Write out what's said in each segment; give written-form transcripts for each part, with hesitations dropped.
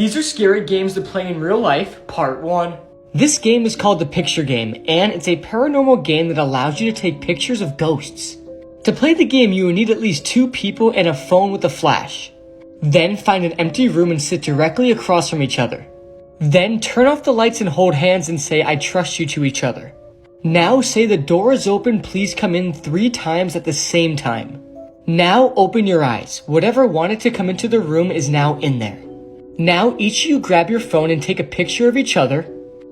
These are scary games to play in real life, part 1. This game is called the Picture Game, and it's a paranormal game that allows you to take pictures of ghosts. To play the game, you will need at least 2 people and a phone with a flash. Then find an empty room and sit directly across from each other. Then turn off the lights and hold hands and say, "I trust you" to each other. Now say, "The door is open, please come in" 3 times at the same time. Now open your eyes. Whatever wanted to come into the room is now in there. Now each of you grab your phone and take a picture of each other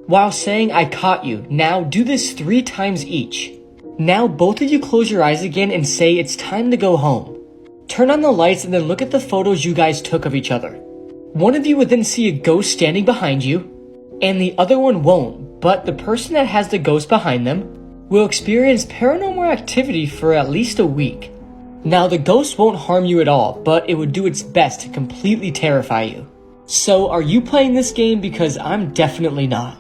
while saying, "I caught you." Now do this 3 times each. Now both of you close your eyes again and say, "It's time to go home." Turn on the lights and then look at the photos you guys took of each other. One of you would then see a ghost standing behind you, and the other one won't, but the person that has the ghost behind them will experience paranormal activity for at least a week. Now the ghost won't harm you at all, but it would do its best to completely terrify you. So are you playing this game? Because I'm definitely not.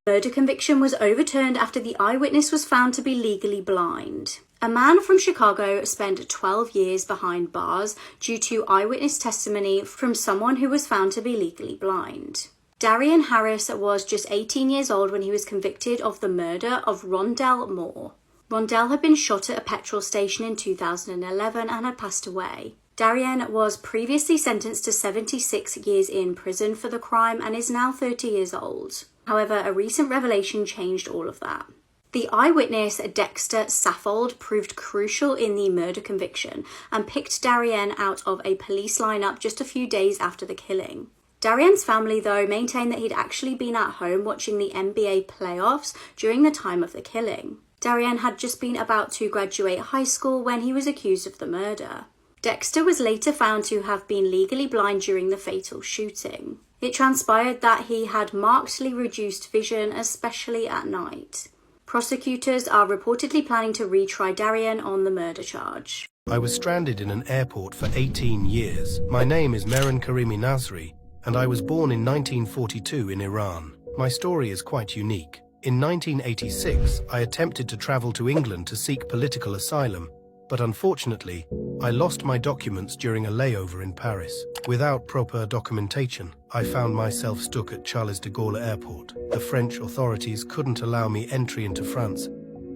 Murder conviction was overturned after the eyewitness was found to be legally blind. A man from Chicago spent 12 years behind bars due to eyewitness testimony from someone who was found to be legally blind. Darian Harris was just 18 years old when he was convicted of the murder of Rondell Moore. Rondell had been shot at a petrol station in 2011 and had passed away. Darian was previously sentenced to 76 years in prison for the crime and is now 30 years old. However, a recent revelation changed all of that. The eyewitness, Dexter Saffold, proved crucial in the murder conviction and picked Darian out of a police lineup just a few days after the killing. Darian's family, though, maintained that he'd actually been at home watching the NBA playoffs during the time of the killing. Darian had just been about to graduate high school when he was accused of the murder. Dexter was later found to have been legally blind during the fatal shooting. It transpired that he had markedly reduced vision, especially at night. Prosecutors are reportedly planning to retry Darian on the murder charge. I was stranded in an airport for 18 years. My name is Mehran Karimi Nasri, and I was born in 1942 in Iran. My story is quite unique. In 1986, I attempted to travel to England to seek political asylum, but unfortunately, I lost my documents during a layover in Paris. Without proper documentation, I found myself stuck at Charles de Gaulle Airport. The French authorities couldn't allow me entry into France,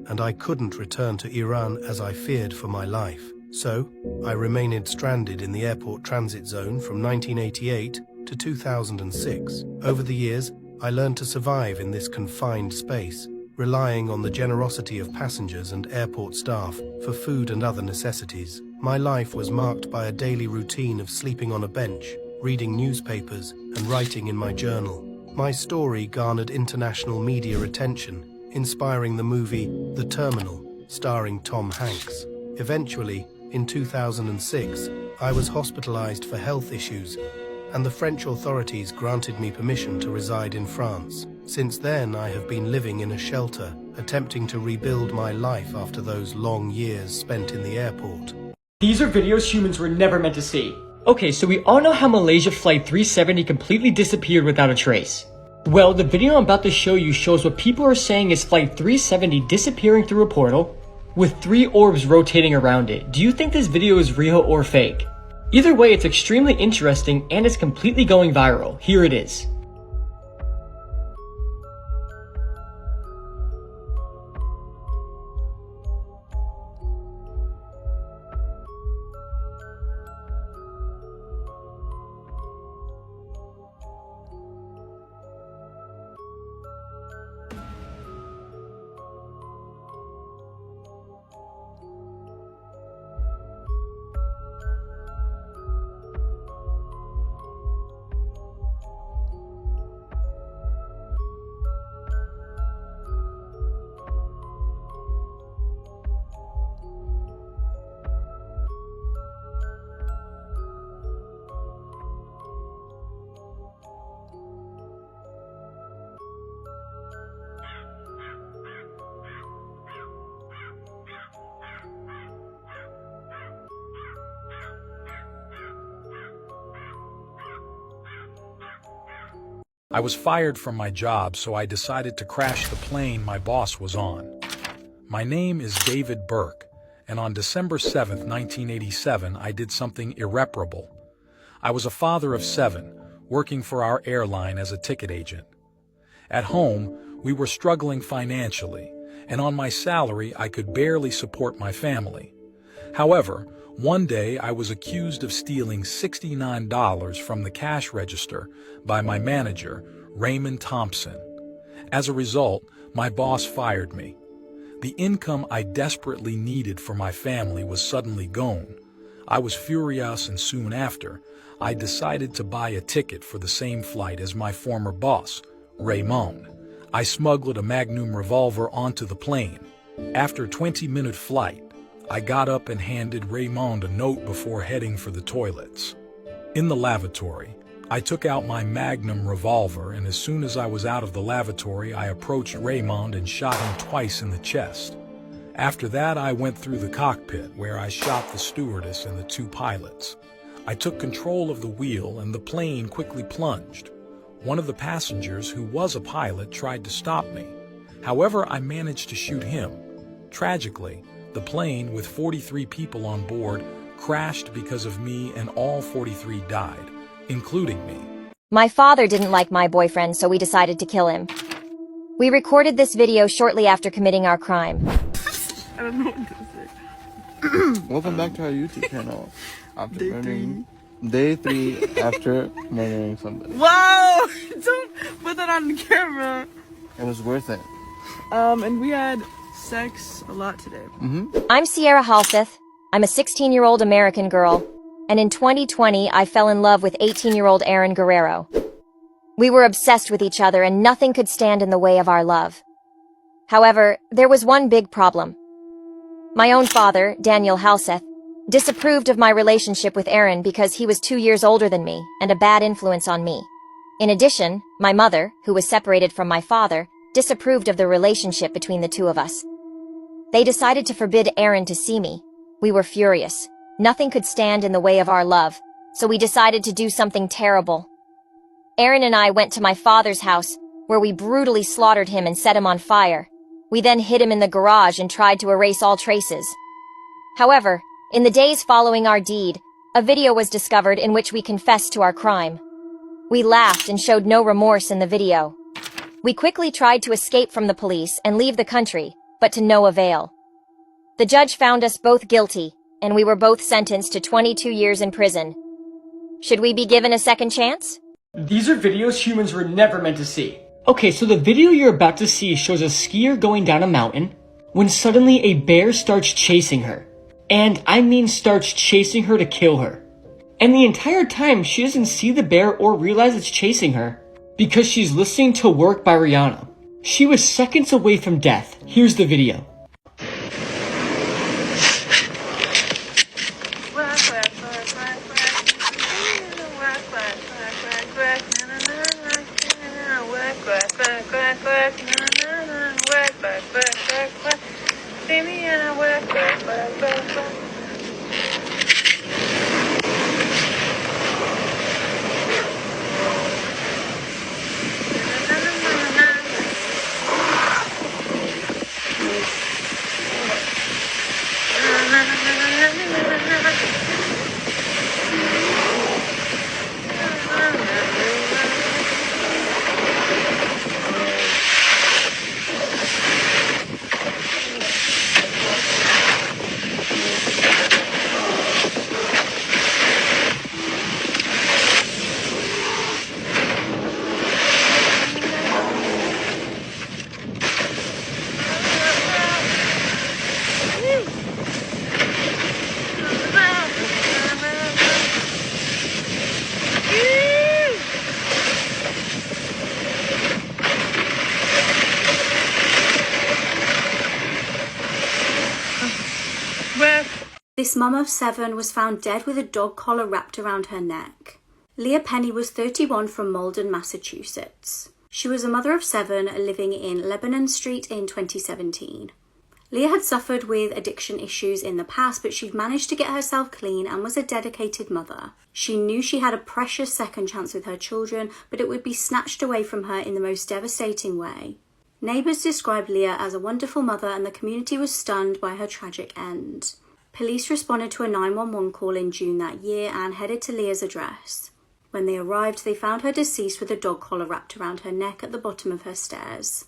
and I couldn't return to Iran as I feared for my life. So, I remained stranded in the airport transit zone from 1988 to 2006. Over the years, I learned to survive in this confined space, relying on the generosity of passengers and airport staff for food and other necessities. My life was marked by a daily routine of sleeping on a bench, reading newspapers, and writing in my journal. My story garnered international media attention, inspiring the movie The Terminal, starring Tom Hanks. Eventually, in 2006, I was hospitalized for health issues, and the French authorities granted me permission to reside in France. Since then, I have been living in a shelter, attempting to rebuild my life after those long years spent in the airport. These are videos humans were never meant to see. Okay, so we all know how Malaysia Flight 370 completely disappeared without a trace. Well, the video I'm about to show you shows what people are saying is Flight 370 disappearing through a portal with 3 orbs rotating around it. Do you think this video is real or fake? Either way, it's extremely interesting and it's completely going viral. Here it is. I was fired from my job, so I decided to crash the plane my boss was on. My name is David Burke, and on December 7, 1987, I did something irreparable. I was a father of 7, working for our airline as a ticket agent. At home, we were struggling financially, and on my salary, I could barely support my family. However, one day I was accused of stealing $69 from the cash register by my manager, Raymond Thompson. As a result, my boss fired me. The income I desperately needed for my family was suddenly gone. I was furious, and soon after, I decided to buy a ticket for the same flight as my former boss, Raymond. I smuggled a Magnum revolver onto the plane. After a 20-minute flight, I got up and handed Raymond a note before heading for the toilets. In the lavatory, I took out my Magnum revolver, and as soon as I was out of the lavatory, I approached Raymond and shot him twice in the chest. After that, I went through the cockpit, where I shot the stewardess and the two pilots. I took control of the wheel, and the plane quickly plunged. One of the passengers, who was a pilot, tried to stop me. However, I managed to shoot him. Tragically, the plane, with 43 people on board, crashed because of me, and all 43 died, including me. My father didn't like my boyfriend, so we decided to kill him. We recorded this video shortly after committing our crime. I don't know what to say. Welcome back to our YouTube channel. Day 3 after murdering somebody. Whoa! Don't put that on the camera. It was worth it. And we had sex a lot today. I'm Sierra Halseth. I'm a 16-year-old American girl. And in 2020, I fell in love with 18-year-old Aaron Guerrero. We were obsessed with each other, and nothing could stand in the way of our love. However, there was one big problem. My own father, Daniel Halseth, disapproved of my relationship with Aaron because he was 2 years older than me and a bad influence on me. In addition, my mother, who was separated from my father, disapproved of the relationship between the two of us. They decided to forbid Aaron to see me. We were furious. Nothing could stand in the way of our love, so we decided to do something terrible. Aaron and I went to my father's house, where we brutally slaughtered him and set him on fire. We then hid him in the garage and tried to erase all traces. However, in the days following our deed, a video was discovered in which we confessed to our crime. We laughed and showed no remorse in the video. We quickly tried to escape from the police and leave the country, but to no avail. The judge found us both guilty, and we were both sentenced to 22 years in prison. Should we be given a second chance? These are videos humans were never meant to see. Okay, so the video you're about to see shows a skier going down a mountain when suddenly a bear starts chasing her. And I mean starts chasing her to kill her. And the entire time she doesn't see the bear or realize it's chasing her because she's listening to Work by Rihanna. She was seconds away from death. Here's the video. This mum of 7 was found dead with a dog collar wrapped around her neck. Leah Penny was 31 from Malden, Massachusetts. She was a mother of 7 living in Lebanon Street in 2017. Leah had suffered with addiction issues in the past, but she'd managed to get herself clean and was a dedicated mother. She knew she had a precious second chance with her children, but it would be snatched away from her in the most devastating way. Neighbours described Leah as a wonderful mother, and the community was stunned by her tragic end. Police responded to a 911 call in June that year and headed to Leah's address. When they arrived, they found her deceased with a dog collar wrapped around her neck at the bottom of her stairs.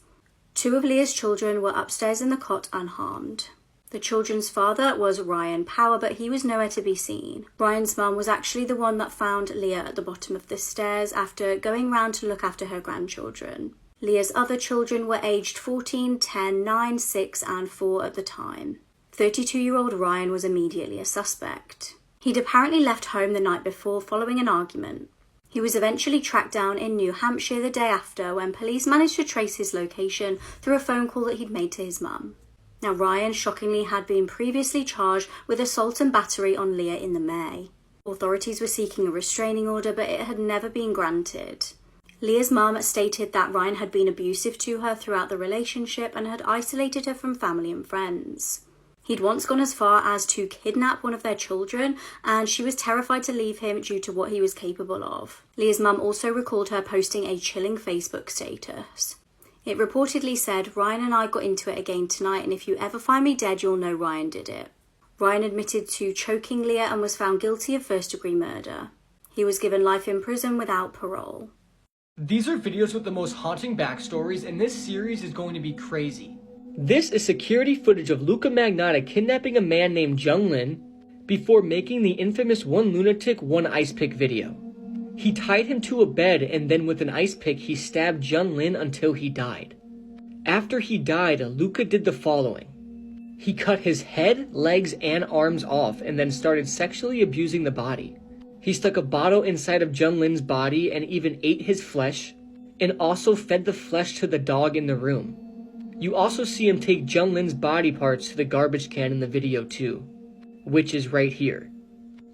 2 of Leah's children were upstairs in the cot unharmed. The children's father was Ryan Power, but he was nowhere to be seen. Ryan's mum was actually the one that found Leah at the bottom of the stairs after going round to look after her grandchildren. Leah's other children were aged 14, 10, 9, 6 and 4 at the time. 32-year-old Ryan was immediately a suspect. He'd apparently left home the night before following an argument. He was eventually tracked down in New Hampshire the day after when police managed to trace his location through a phone call that he'd made to his mum. Now, Ryan shockingly had been previously charged with assault and battery on Leah in the May. Authorities were seeking a restraining order, but it had never been granted. Leah's mum stated that Ryan had been abusive to her throughout the relationship and had isolated her from family and friends. He'd once gone as far as to kidnap one of their children, and she was terrified to leave him due to what he was capable of. Leah's mum also recalled her posting a chilling Facebook status. It reportedly said, "Ryan and I got into it again tonight, and if you ever find me dead, you'll know Ryan did it." Ryan admitted to choking Leah and was found guilty of first-degree murder. He was given life in prison without parole. These are videos with the most haunting backstories, and this series is going to be crazy. This is security footage of Luca Magnotta kidnapping a man named Jung Lin before making the infamous one lunatic, one ice pick video. He tied him to a bed and then with an ice pick he stabbed Jung Lin until he died. After he died, Luca did the following. He cut his head, legs, and arms off and then started sexually abusing the body. He stuck a bottle inside of Jung Lin's body and even ate his flesh, and also fed the flesh to the dog in the room. You also see him take Jung Lin's body parts to the garbage can in the video too, which is right here.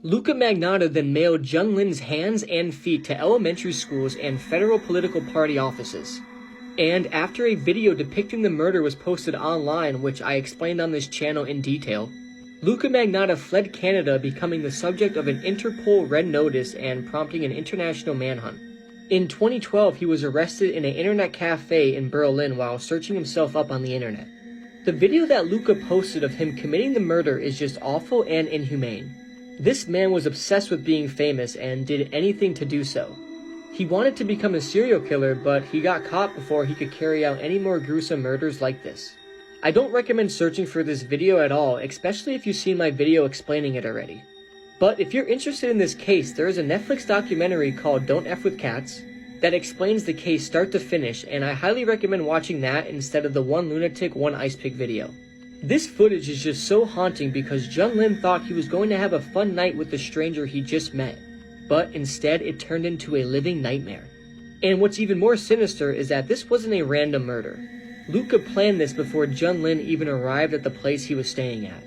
Luca Magnotta then mailed Jung Lin's hands and feet to elementary schools and federal political party offices. And after a video depicting the murder was posted online, which I explained on this channel in detail, Luca Magnotta fled Canada, becoming the subject of an Interpol red notice and prompting an international manhunt. In 2012, he was arrested in an internet cafe in Berlin while searching himself up on the internet. The video that Luca posted of him committing the murder is just awful and inhumane. This man was obsessed with being famous and did anything to do so. He wanted to become a serial killer, but he got caught before he could carry out any more gruesome murders like this. I don't recommend searching for this video at all, especially if you've seen my video explaining it already. But if you're interested in this case, there is a Netflix documentary called Don't F With Cats that explains the case start to finish, and I highly recommend watching that instead of the one lunatic, one ice pick video. This footage is just so haunting because Jung Lin thought he was going to have a fun night with the stranger he just met, but instead it turned into a living nightmare. And what's even more sinister is that this wasn't a random murder. Luca planned this before Jung Lin even arrived at the place he was staying at.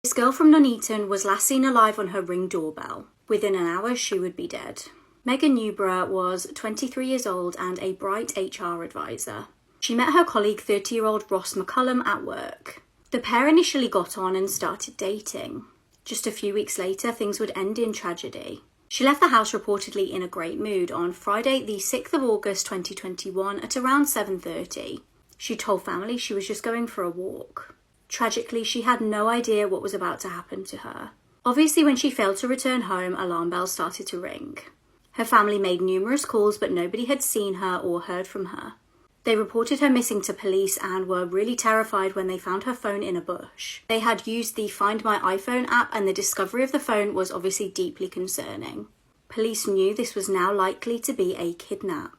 This girl from Nuneaton was last seen alive on her Ring doorbell. Within an hour, she would be dead. Megan Newborough was 23 years old and a bright HR advisor. She met her colleague 30-year-old Ross McCullum at work. The pair initially got on and started dating. Just a few weeks later, things would end in tragedy. She left the house reportedly in a great mood on Friday, the 6th of August 2021 at around 7:30. She told family she was just going for a walk. Tragically, she had no idea what was about to happen to her. Obviously, when she failed to return home, alarm bells started to ring. Her family made numerous calls, but nobody had seen her or heard from her. They reported her missing to police and were really terrified when they found her phone in a bush. They had used the Find My iPhone app, and the discovery of the phone was obviously deeply concerning. Police knew this was now likely to be a kidnap.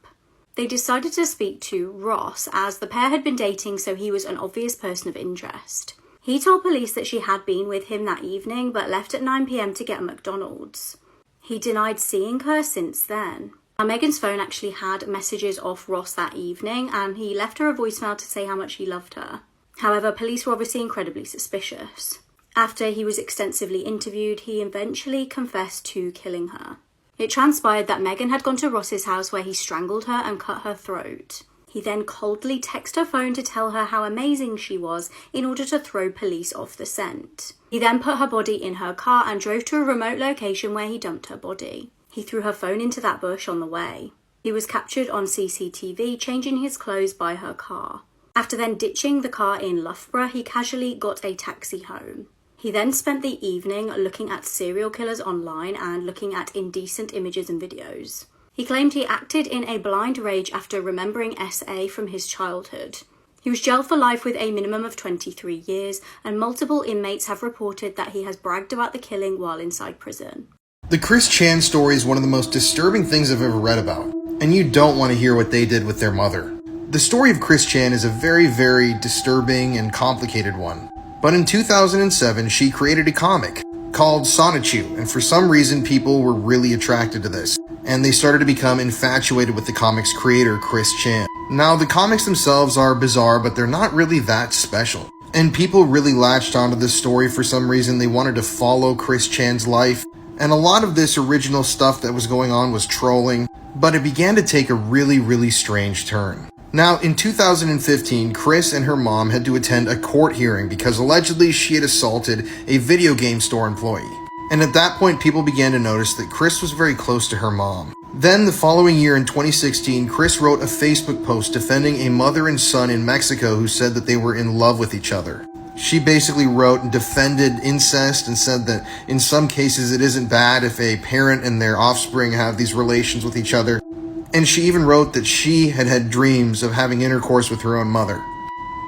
They decided to speak to Ross, as the pair had been dating, so he was an obvious person of interest. He told police that she had been with him that evening, but left at 9 p.m. to get a McDonald's. He denied seeing her since then. Now, Megan's phone actually had messages off Ross that evening, and he left her a voicemail to say how much he loved her. However, police were obviously incredibly suspicious. After he was extensively interviewed, he eventually confessed to killing her. It transpired that Megan had gone to Ross's house where he strangled her and cut her throat. He then coldly texted her phone to tell her how amazing she was in order to throw police off the scent. He then put her body in her car and drove to a remote location where he dumped her body. He threw her phone into that bush on the way. He was captured on CCTV changing his clothes by her car. After then ditching the car in Loughborough, he casually got a taxi home. He then spent the evening looking at serial killers online and looking at indecent images and videos. He claimed he acted in a blind rage after remembering SA from his childhood. He was jailed for life with a minimum of 23 years, and multiple inmates have reported that he has bragged about the killing while inside prison. The Chris Chan story is one of the most disturbing things I've ever read about, and you don't want to hear what they did with their mother. The story of Chris Chan is a very, very disturbing and complicated one. But in 2007, she created a comic called Sonichu, and for some reason people were really attracted to this, and they started to become infatuated with the comic's creator, Chris Chan. Now, the comics themselves are bizarre, but they're not really that special. And people really latched onto this story for some reason. They wanted to follow Chris Chan's life, and a lot of this original stuff that was going on was trolling, but it began to take a really, really strange turn. Now, in 2015, Chris and her mom had to attend a court hearing because allegedly she had assaulted a video game store employee. And at that point, people began to notice that Chris was very close to her mom. Then, the following year in 2016, Chris wrote a Facebook post defending a mother and son in Mexico who said that they were in love with each other. She basically wrote and defended incest and said that in some cases it isn't bad if a parent and their offspring have these relations with each other. And she even wrote that she had had dreams of having intercourse with her own mother.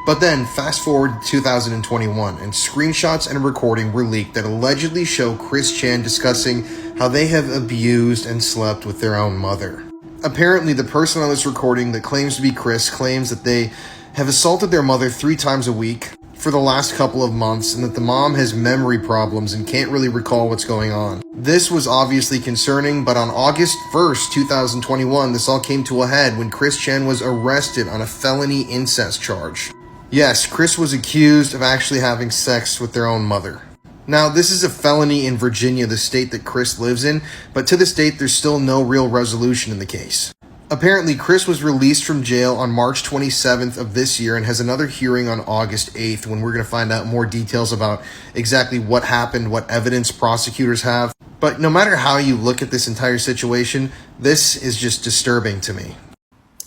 But then, fast forward to 2021, and screenshots and a recording were leaked that allegedly show Chris Chan discussing how they have abused and slept with their own mother. Apparently, the person on this recording that claims to be Chris claims that they have assaulted their mother 3 times a week for the last couple of months, and that the mom has memory problems and can't really recall what's going on. This was obviously concerning, but on August 1st, 2021, this all came to a head when Chris Chan was arrested on a felony incest charge. Yes, Chris was accused of actually having sex with their own mother. Now, this is a felony in Virginia, the state that Chris lives in, but to this date, there's still no real resolution in the case. Apparently, Chris was released from jail on March 27th of this year and has another hearing on August 8th when we're going to find out more details about exactly what happened, what evidence prosecutors have. But no matter how you look at this entire situation, this is just disturbing to me.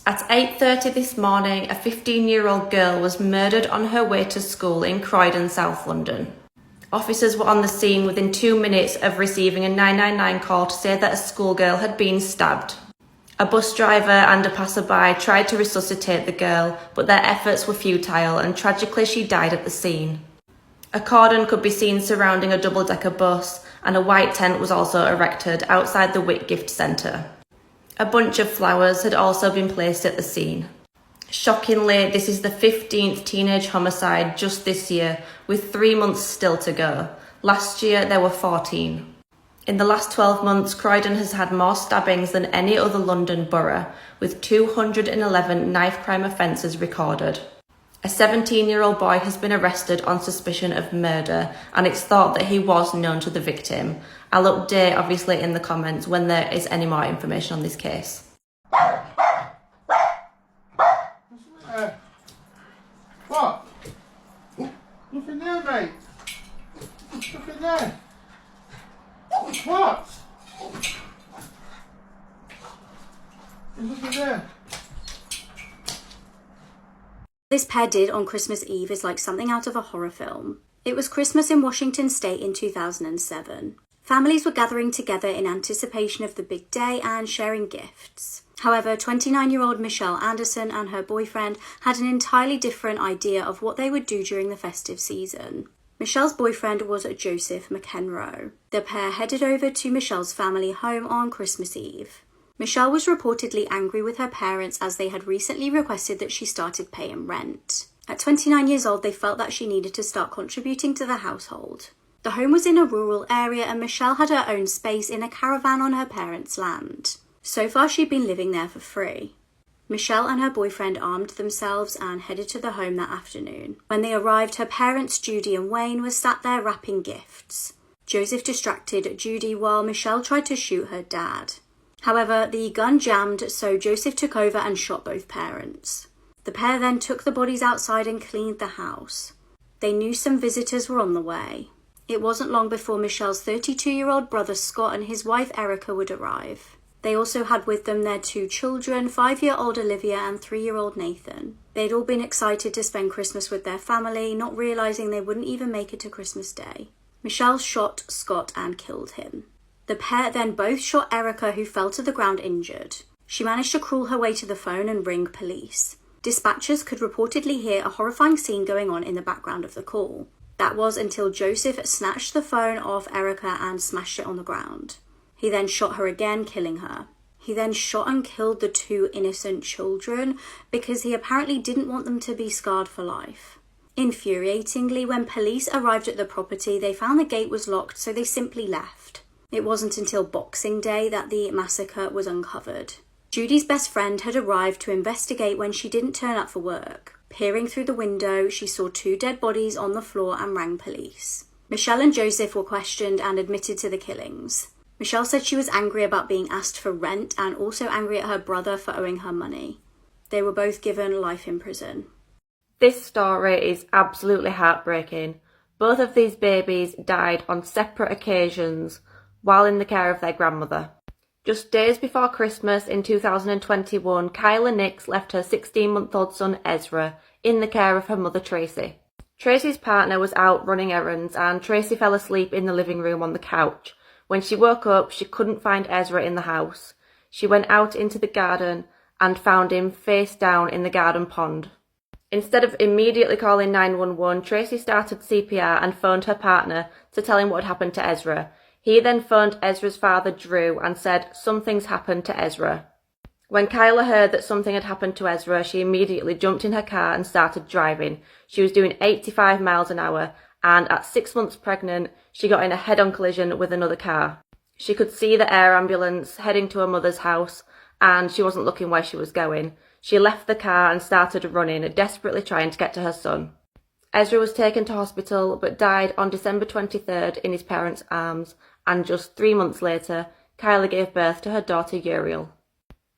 At 8:30 this morning, a 15-year-old girl was murdered on her way to school in Croydon, South London. Officers were on the scene within 2 minutes of receiving a 999 call to say that a schoolgirl had been stabbed. A bus driver and a passerby tried to resuscitate the girl, but their efforts were futile and tragically she died at the scene. A cordon could be seen surrounding a double-decker bus, and a white tent was also erected outside the Whitgift Centre. A bunch of flowers had also been placed at the scene. Shockingly, this is the 15th teenage homicide just this year, with 3 months still to go. Last year there were 14. In the last 12 months, Croydon has had more stabbings than any other London borough, with 211 knife crime offences recorded. A 17-year-old boy has been arrested on suspicion of murder, and it's thought that he was known to the victim. I'll update, obviously, in the comments when there is any more information on this case. What? Look in there, mate. Look in there. What? Look in there. This pair did on Christmas Eve is like something out of a horror film. It was Christmas in Washington State in 2007. Families were gathering together in anticipation of the big day and sharing gifts. However, 29-year-old Michelle Anderson and her boyfriend had an entirely different idea of what they would do during the festive season. Michelle's boyfriend was Joseph McEnroe. The pair headed over to Michelle's family home on Christmas Eve. Michelle was reportedly angry with her parents as they had recently requested that she started paying rent. At 29 years old, they felt that she needed to start contributing to the household. The home was in a rural area and Michelle had her own space in a caravan on her parents' land. So far, she'd been living there for free. Michelle and her boyfriend armed themselves and headed to the home that afternoon. When they arrived, her parents, Judy and Wayne, were sat there wrapping gifts. Joseph distracted Judy while Michelle tried to shoot her dad. However, the gun jammed, so Joseph took over and shot both parents. The pair then took the bodies outside and cleaned the house. They knew some visitors were on the way. It wasn't long before Michelle's 32-year-old brother Scott and his wife Erica would arrive. They also had with them their 2 children, 5-year-old Olivia and 3-year-old Nathan. They'd all been excited to spend Christmas with their family, not realising they wouldn't even make it to Christmas Day. Michelle shot Scott and killed him. The pair then both shot Erica, who fell to the ground injured. She managed to crawl her way to the phone and ring police. Dispatchers could reportedly hear a horrifying scene going on in the background of the call. That was until Joseph snatched the phone off Erica and smashed it on the ground. He then shot her again, killing her. He then shot and killed the 2 innocent children because he apparently didn't want them to be scarred for life. Infuriatingly, when police arrived at the property, they found the gate was locked, so they simply left. It wasn't until Boxing Day that the massacre was uncovered. Judy's best friend had arrived to investigate when she didn't turn up for work. Peering through the window, she saw 2 dead bodies on the floor and rang police. Michelle and Joseph were questioned and admitted to the killings. Michelle said she was angry about being asked for rent and also angry at her brother for owing her money. They were both given life in prison. This story is absolutely heartbreaking. Both of these babies died on separate occasions while in the care of their grandmother. Just days before Christmas in 2021, Kyla Nix left her 16-month-old son Ezra in the care of her mother Tracy. Tracy's partner was out running errands and Tracy fell asleep in the living room on the couch. When she woke up, she couldn't find Ezra in the house. She went out into the garden and found him face down in the garden pond. Instead of immediately calling 911, Tracy started CPR and phoned her partner to tell him what had happened to Ezra. He then phoned Ezra's father, Drew, and said something's happened to Ezra. When Kyla heard that something had happened to Ezra, she immediately jumped in her car and started driving. She was doing 85 miles an hour, and at 6 months pregnant, she got in a head-on collision with another car. She could see the air ambulance heading to her mother's house, and she wasn't looking where she was going. She left the car and started running, desperately trying to get to her son. Ezra was taken to hospital, but died on December 23rd in his parents' arms, and just 3 months later, Kyla gave birth to her daughter Uriel.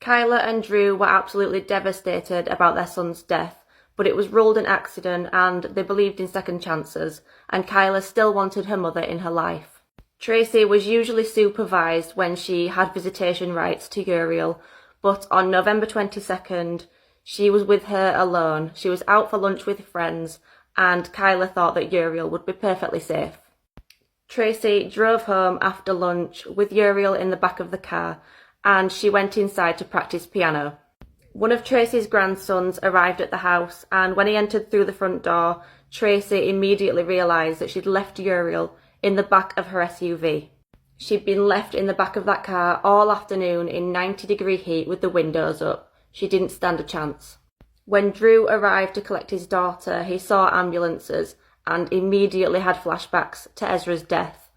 Kyla and Drew were absolutely devastated about their son's death, but it was ruled an accident and they believed in second chances, and Kyla still wanted her mother in her life. Tracy was usually supervised when she had visitation rights to Uriel, but on November 22nd, she was with her alone. She was out for lunch with friends, and Kyla thought that Uriel would be perfectly safe. Tracy drove home after lunch with Uriel in the back of the car, and she went inside to practice piano. One of Tracy's grandsons arrived at the house, and when he entered through the front door, Tracy immediately realised that she'd left Uriel in the back of her SUV. She'd been left in the back of that car all afternoon in 90-degree heat with the windows up. She didn't stand a chance. When Drew arrived to collect his daughter, he saw ambulances and immediately had flashbacks to Ezra's death.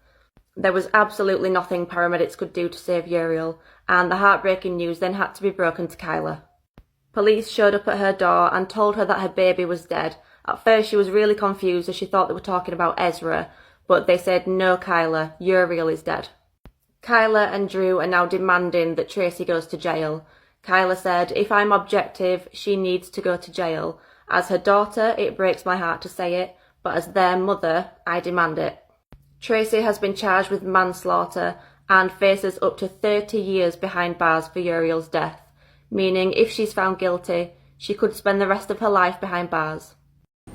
There was absolutely nothing paramedics could do to save Uriel, and the heartbreaking news then had to be broken to Kyla. Police showed up at her door and told her that her baby was dead. At first she was really confused as she thought they were talking about Ezra, but they said, "No, Kyla, Uriel is dead." Kyla and Drew are now demanding that Tracy goes to jail. Kyla said, "If I'm objective, she needs to go to jail. As her daughter, it breaks my heart to say it, but as their mother, I demand it." Tracy has been charged with manslaughter and faces up to 30 years behind bars for Uriel's death, meaning if she's found guilty, she could spend the rest of her life behind bars.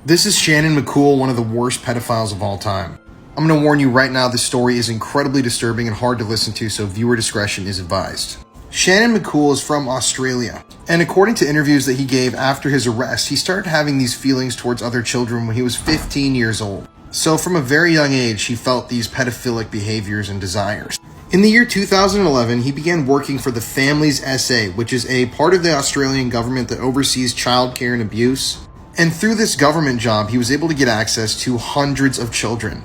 This is Shannon McCool, one of the worst pedophiles of all time. I'm going to warn you right now, this story is incredibly disturbing and hard to listen to, so viewer discretion is advised. Shannon McCool is from Australia, and according to interviews that he gave after his arrest, he started having these feelings towards other children when he was 15 years old. So from a very young age, he felt these pedophilic behaviors and desires. In the year 2011, he began working for the Families SA, which is a part of the Australian government that oversees childcare and abuse. And through this government job, he was able to get access to hundreds of children.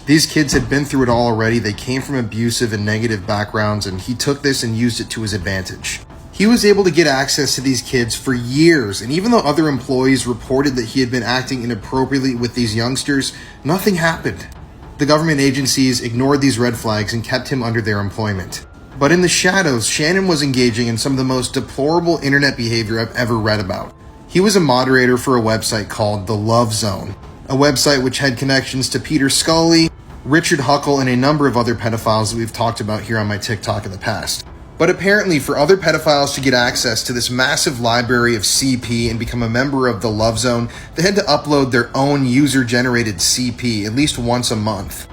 These kids had been through it all already. They came from abusive and negative backgrounds, and he took this and used it to his advantage. He was able to get access to these kids for years, and even though other employees reported that he had been acting inappropriately with these youngsters, nothing happened. The government agencies ignored these red flags and kept him under their employment. But in the shadows, Shannon was engaging in some of the most deplorable internet behavior I've ever read about. He was a moderator for a website called The Love Zone, a website which had connections to Peter Scully, Richard Huckle, and a number of other pedophiles that we've talked about here on my TikTok in the past. But apparently, for other pedophiles to get access to this massive library of CP and become a member of the Love Zone, they had to upload their own user-generated CP at least once a month.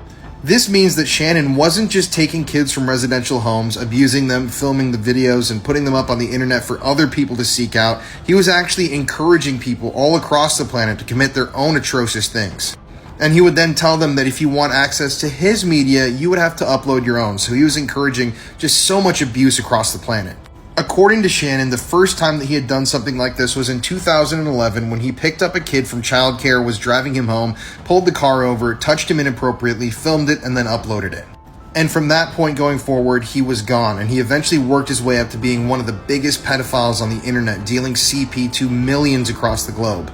This means that Shannon wasn't just taking kids from residential homes, abusing them, filming the videos, and putting them up on the internet for other people to seek out. He was actually encouraging people all across the planet to commit their own atrocious things. And he would then tell them that if you want access to his media, you would have to upload your own. So he was encouraging just so much abuse across the planet. According to Shannon, the first time that he had done something like this was in 2011 when he picked up a kid from childcare, was driving him home, pulled the car over, touched him inappropriately, filmed it, and then uploaded it. And from that point going forward, he was gone, and he eventually worked his way up to being one of the biggest pedophiles on the internet, dealing CP to millions across the globe.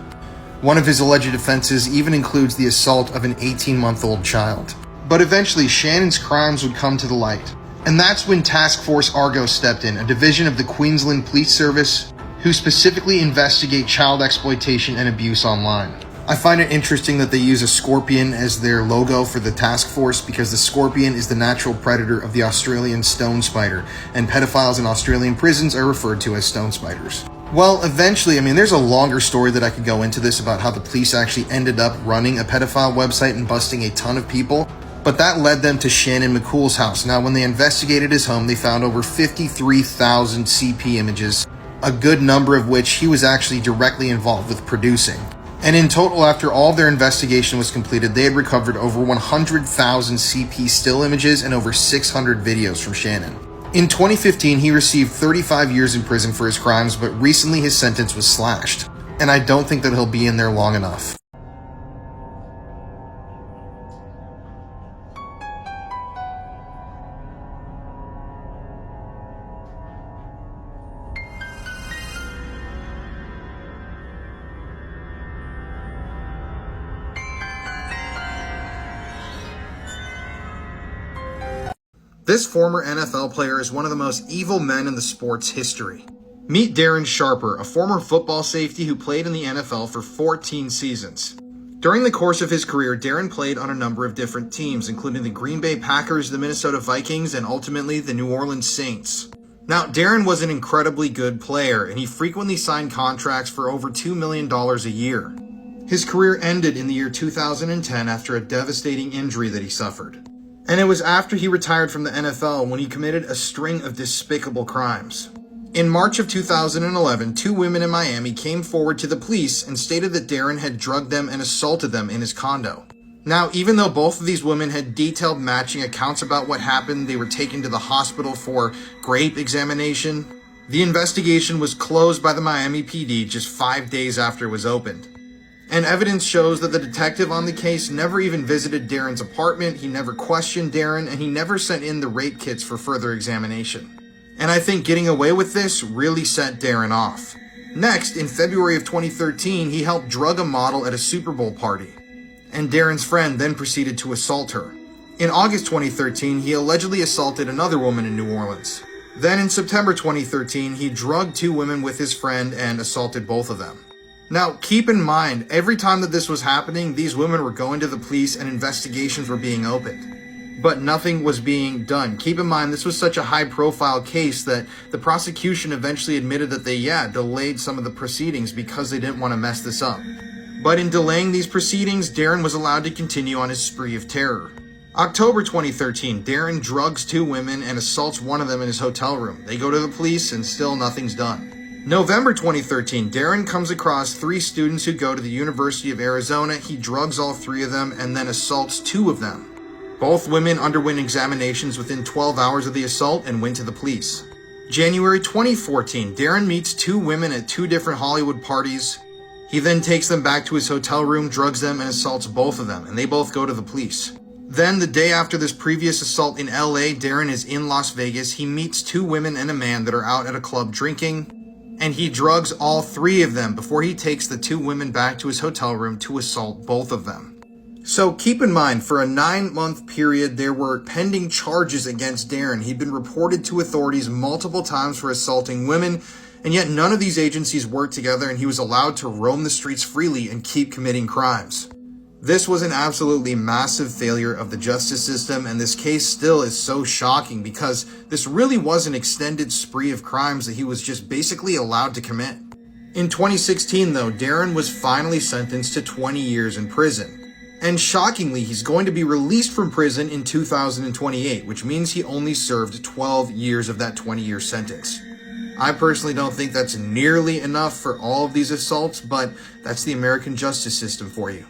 One of his alleged offenses even includes the assault of an 18-month-old child. But eventually, Shannon's crimes would come to the light. And that's when Task Force Argo stepped in, a division of the Queensland Police Service who specifically investigate child exploitation and abuse online. I find it interesting that they use a scorpion as their logo for the task force because the scorpion is the natural predator of the Australian stone spider, and pedophiles in Australian prisons are referred to as stone spiders. Well, eventually, there's a longer story that I could go into this about how the police actually ended up running a pedophile website and busting a ton of people. But that led them to Shannon McCool's house. Now, when they investigated his home, they found over 53,000 CP images, a good number of which he was actually directly involved with producing. And in total, after all of their investigation was completed, they had recovered over 100,000 CP still images and over 600 videos from Shannon. In 2015, he received 35 years in prison for his crimes, but recently his sentence was slashed. And I don't think that he'll be in there long enough. This former NFL player is one of the most evil men in the sport's history. Meet Darren Sharper, a former football safety who played in the NFL for 14 seasons. During the course of his career, Darren played on a number of different teams, including the Green Bay Packers, the Minnesota Vikings, and ultimately the New Orleans Saints. Now, Darren was an incredibly good player, and he frequently signed contracts for over $2 million a year. His career ended in the year 2010 after a devastating injury that he suffered. And it was after he retired from the NFL when he committed a string of despicable crimes. In March of 2011, two women in Miami came forward to the police and stated that Darren had drugged them and assaulted them in his condo. Now, even though both of these women had detailed matching accounts about what happened, they were taken to the hospital for grape examination. The investigation was closed by the Miami PD just 5 days after it was opened. And evidence shows that the detective on the case never even visited Darren's apartment, he never questioned Darren, and he never sent in the rape kits for further examination. And I think getting away with this really set Darren off. Next, in February of 2013, he helped drug a model at a Super Bowl party. And Darren's friend then proceeded to assault her. In August 2013, he allegedly assaulted another woman in New Orleans. Then in September 2013, he drugged two women with his friend and assaulted both of them. Now, keep in mind, every time that this was happening, these women were going to the police and investigations were being opened. But nothing was being done. Keep in mind, this was such a high-profile case that the prosecution eventually admitted that they, delayed some of the proceedings because they didn't want to mess this up. But in delaying these proceedings, Darren was allowed to continue on his spree of terror. October 2013, Darren drugs two women and assaults one of them in his hotel room. They go to the police and still nothing's done. November 2013, Darren comes across three students who go to the University of Arizona. He drugs all three of them and then assaults two of them. Both women underwent examinations within 12 hours of the assault and went to the police. January 2014, Darren meets two women at two different Hollywood parties. He then takes them back to his hotel room, drugs them, and assaults both of them, and they both go to the police. Then, the day after this previous assault in LA, Darren is in Las Vegas. He meets two women and a man that are out at a club drinking. And he drugs all three of them before he takes the two women back to his hotel room to assault both of them. So keep in mind, for a 9-month period, there were pending charges against Darren. He'd been reported to authorities multiple times for assaulting women, and yet none of these agencies worked together and he was allowed to roam the streets freely and keep committing crimes. This was an absolutely massive failure of the justice system, and this case still is so shocking because this really was an extended spree of crimes that he was just basically allowed to commit. In 2016, though, Darren was finally sentenced to 20 years in prison. And shockingly, he's going to be released from prison in 2028, which means he only served 12 years of that 20-year sentence. I personally don't think that's nearly enough for all of these assaults, but that's the American justice system for you.